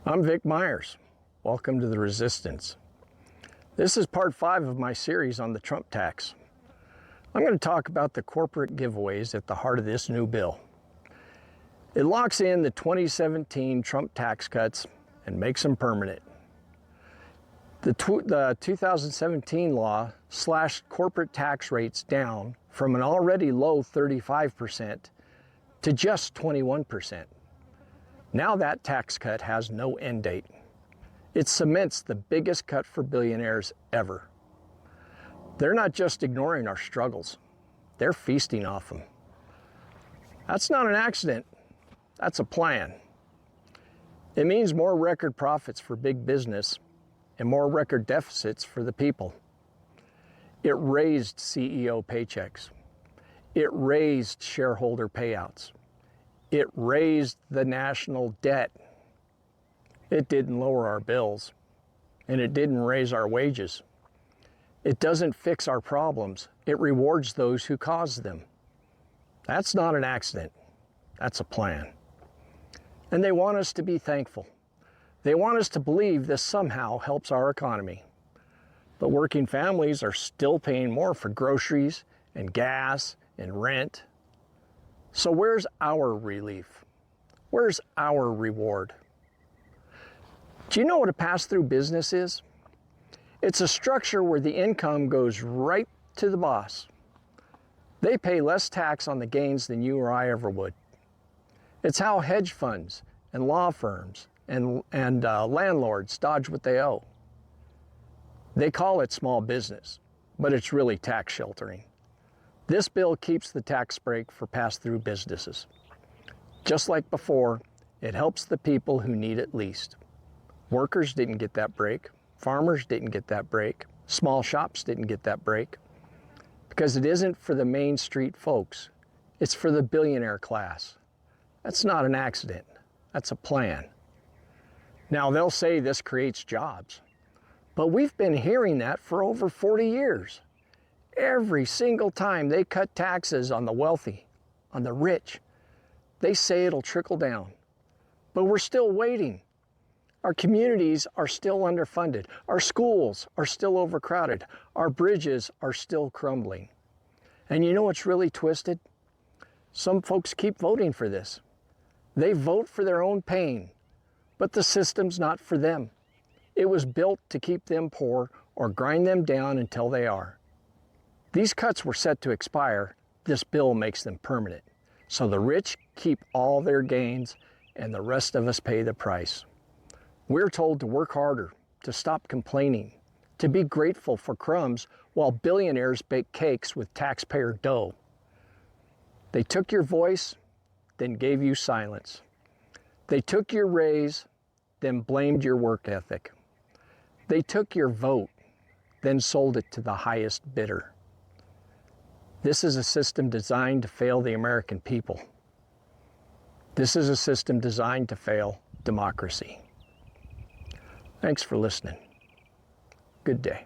I'm Vic Myers. Welcome to The Resistance. This is part 5 of my series on the Trump tax. I'm going to talk about the corporate giveaways at the heart of this new bill. It locks in the 2017 Trump tax cuts and makes them permanent. The 2017 law slashed corporate tax rates down from an already low 35% to just 21%. Now that tax cut has no end date. It cements the biggest cut for billionaires ever. They're not just ignoring our struggles, they're feasting off them. That's not an accident, that's a plan. It means more record profits for big business and more record deficits for the people. It raised CEO paychecks. It raised shareholder payouts. It raised the national debt. It didn't lower our bills, and it didn't raise our wages. It doesn't fix our problems. It rewards those who caused them. That's not an accident. That's a plan. And they want us to be thankful. They want us to believe this somehow helps our economy. But working families are still paying more for groceries and gas and rent. So where's our relief? Where's our reward? Do you know what a pass-through business is? It's a structure where the income goes right to the boss. They pay less tax on the gains than you or I ever would. It's how hedge funds and law firms and landlords dodge what they owe. They call it small business, but it's really tax sheltering. This bill keeps the tax break for pass-through businesses. Just like before, it helps the people who need it least. Workers didn't get that break. Farmers didn't get that break. Small shops didn't get that break. Because it isn't for the Main Street folks. It's for the billionaire class. That's not an accident. That's a plan. Now, they'll say this creates jobs. But we've been hearing that for over 40 years. Every single time they cut taxes on the wealthy, on the rich, they say it'll trickle down. But we're still waiting. Our communities are still underfunded. Our schools are still overcrowded. Our bridges are still crumbling. And you know what's really twisted? Some folks keep voting for this. They vote for their own pain, but the system's not for them. It was built to keep them poor or grind them down until they are. These cuts were set to expire. This bill makes them permanent. So the rich keep all their gains and the rest of us pay the price. We're told to work harder, to stop complaining, to be grateful for crumbs while billionaires bake cakes with taxpayer dough. They took your voice, then gave you silence. They took your raise, then blamed your work ethic. They took your vote, then sold it to the highest bidder. This is a system designed to fail the American people. This is a system designed to fail democracy. Thanks for listening. Good day.